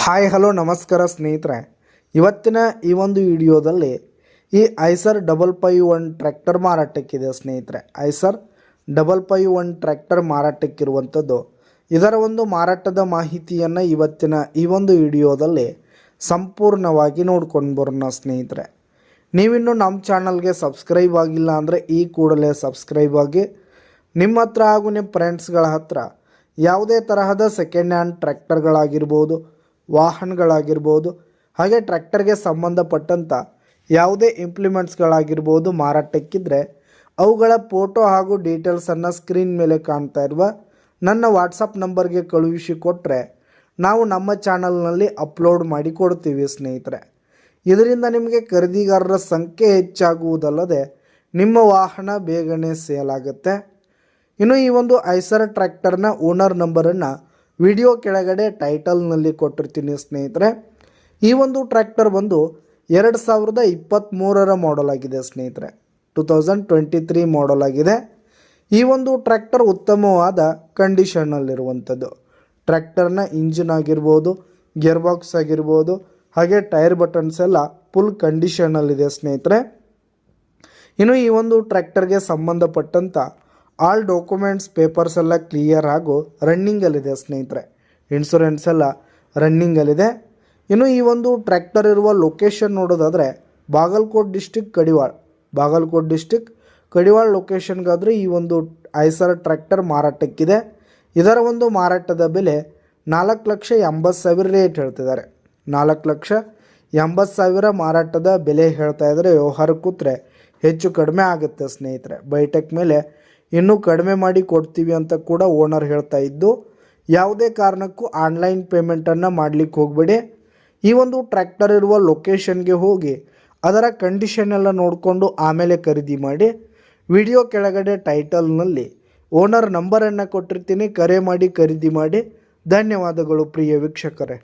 Hi hello ನಮಸ್ಕಾರ ಸ್ನೇಹಿತರೆ, ಇವತ್ತಿನ ಈ ಒಂದು ವಿಡಿಯೋದಲ್ಲಿ ಈ ಐಸರ್ 551 ಟ್ರ್ಯಾಕ್ಟರ್ ಮಾರಾಟಕ್ಕಿದೆ ಸ್ನೇಹಿತರೆ. ಐಸರ್ 551 ಟ್ರ್ಯಾಕ್ಟರ್ ಮಾರಾಟಕ್ಕಿರುವಂಥದ್ದು. ಇದರ ಒಂದು ಮಾರಾಟದ ಮಾಹಿತಿಯನ್ನು ಇವತ್ತಿನ ಈ ಒಂದು ವಿಡಿಯೋದಲ್ಲಿ ಸಂಪೂರ್ಣವಾಗಿ ನೋಡ್ಕೊಂಡು ಬರೋಣ ಸ್ನೇಹಿತರೆ. ನೀವಿನ್ನೂ ನಮ್ಮ ಚಾನಲ್ಗೆ ಸಬ್ಸ್ಕ್ರೈಬ್ ಆಗಿಲ್ಲ ಅಂದರೆ ಈ ಕೂಡಲೇ ಸಬ್ಸ್ಕ್ರೈಬ್ ಆಗಿ. ನಿಮ್ಮ ಹತ್ರ ಹಾಗೂ ನಿಮ್ಮ ಫ್ರೆಂಡ್ಸ್ಗಳ ಹತ್ರ ಯಾವುದೇ ತರಹದ ಸೆಕೆಂಡ್ ಹ್ಯಾಂಡ್ ಟ್ರ್ಯಾಕ್ಟರ್ಗಳಾಗಿರ್ಬೋದು, ವಾಹನಗಳಾಗಿರ್ಬೋದು, ಹಾಗೆ ಟ್ರ್ಯಾಕ್ಟರ್ಗೆ ಸಂಬಂಧಪಟ್ಟಂಥ ಯಾವುದೇ ಇಂಪ್ಲಿಮೆಂಟ್ಸ್ಗಳಾಗಿರ್ಬೋದು ಮಾರಾಟಕ್ಕಿದ್ರೆ ಅವುಗಳ ಫೋಟೋ ಹಾಗೂ ಡೀಟೇಲ್ಸನ್ನು ಸ್ಕ್ರೀನ್ ಮೇಲೆ ಕಾಣ್ತಾ ಇರುವ ನನ್ನ ವಾಟ್ಸಪ್ ನಂಬರ್ಗೆ ಕಳುಹಿಸಿ ಕೊಟ್ಟರೆ ನಾವು ನಮ್ಮ ಚಾನಲ್ನಲ್ಲಿ ಅಪ್ಲೋಡ್ ಮಾಡಿ ಕೊಡ್ತೀವಿ ಸ್ನೇಹಿತರೆ. ಇದರಿಂದ ನಿಮಗೆ ಖರೀದಿಗಾರರ ಸಂಖ್ಯೆ ಹೆಚ್ಚಾಗುವುದಲ್ಲದೆ ನಿಮ್ಮ ವಾಹನ ಬೇಗನೆ ಸೇಲ್ ಆಗುತ್ತೆ. ಇನ್ನು ಈ ಒಂದು ಐಸರ್ ಟ್ರ್ಯಾಕ್ಟರ್ನ ಓನರ್ ನಂಬರನ್ನು ವಿಡಿಯೋ ಕೆಳಗಡೆ ಟೈಟಲ್ನಲ್ಲಿ ಕೊಟ್ಟಿರ್ತೀನಿ ಸ್ನೇಹಿತರೆ. ಈ ಒಂದು ಟ್ರ್ಯಾಕ್ಟರ್ ಬಂದು 2023 ಮಾಡೆಲ್ ಆಗಿದೆ ಸ್ನೇಹಿತರೆ. 2023 ಮಾಡೆಲ್ ಆಗಿದೆ. ಈ ಒಂದು ಟ್ರ್ಯಾಕ್ಟರ್ ಉತ್ತಮವಾದ ಕಂಡೀಷನ್ನಲ್ಲಿರುವಂಥದ್ದು. ಟ್ರ್ಯಾಕ್ಟರ್ನ ಇಂಜಿನ್ ಆಗಿರ್ಬೋದು, ಗೇರ್ ಬಾಕ್ಸ್ ಆಗಿರ್ಬೋದು, ಹಾಗೆ ಟೈರ್ ಬಟನ್ಸ್ ಎಲ್ಲ ಫುಲ್ ಕಂಡೀಷನಲ್ಲಿದೆ ಸ್ನೇಹಿತರೆ. ಇನ್ನು ಈ ಒಂದು ಟ್ರ್ಯಾಕ್ಟರ್ಗೆ ಸಂಬಂಧಪಟ್ಟಂಥ ಆಲ್ ಡಾಕ್ಯುಮೆಂಟ್ಸ್ ಪೇಪರ್ಸ್ ಎಲ್ಲ ಕ್ಲಿಯರ್ ಹಾಗೂ ರನ್ನಿಂಗಲ್ಲಿದೆ ಸ್ನೇಹಿತರೆ. ಇನ್ಶೂರೆನ್ಸ್ ಎಲ್ಲ ರನ್ನಿಂಗಲ್ಲಿದೆ. ಇನ್ನು ಈ ಒಂದು ಟ್ರ್ಯಾಕ್ಟರ್ ಇರುವ ಲೊಕೇಶನ್ ನೋಡೋದಾದರೆ ಬಾಗಲಕೋಟ್ ಡಿಸ್ಟಿಕ್ ಕಡಿವಾಳ್ ಲೊಕೇಶನ್ಗಾದರೆ ಈ ಒಂದು ಐಸರ್ ಟ್ರ್ಯಾಕ್ಟರ್ ಮಾರಾಟಕ್ಕಿದೆ. ಇದರ ಒಂದು ಮಾರಾಟದ ಬೆಲೆ 4,80,000 ರೇಟ್ ಹೇಳ್ತಿದ್ದಾರೆ. 4,80,000 ಮಾರಾಟದ ಬೆಲೆ ಹೇಳ್ತಾ ಇದ್ದಾರೆ. ವ್ಯವಹಾರ ಕೂತ್ರೆ ಹೆಚ್ಚು ಕಡಿಮೆ ಆಗುತ್ತೆ ಸ್ನೇಹಿತರೆ. ಬೈಟೆಕ್ ಮೇಲೆ ಇನ್ನೂ ಕಡಿಮೆ ಮಾಡಿ ಕೊಡ್ತೀವಿ ಅಂತ ಕೂಡ ಓನರ್ ಹೇಳ್ತಾ ಇದ್ದು, ಯಾವುದೇ ಕಾರಣಕ್ಕೂ ಆನ್ಲೈನ್ ಪೇಮೆಂಟನ್ನು ಮಾಡಲಿಕ್ಕೆ ಹೋಗಬೇಡಿ. ಈ ಒಂದು ಟ್ರ್ಯಾಕ್ಟರ್ ಇರುವ ಲೊಕೇಶನ್ಗೆ ಹೋಗಿ ಅದರ ಕಂಡೀಷನ್ ಎಲ್ಲ ನೋಡಿಕೊಂಡು ಆಮೇಲೆ ಖರೀದಿ ಮಾಡಿ. ವಿಡಿಯೋ ಕೆಳಗಡೆ ಟೈಟಲ್ನಲ್ಲಿ ಓನರ್ ನಂಬರನ್ನು ಕೊಟ್ಟಿರ್ತೀನಿ, ಕರೆ ಮಾಡಿ ಖರೀದಿ ಮಾಡಿ. ಧನ್ಯವಾದಗಳು ಪ್ರಿಯ ವೀಕ್ಷಕರೇ.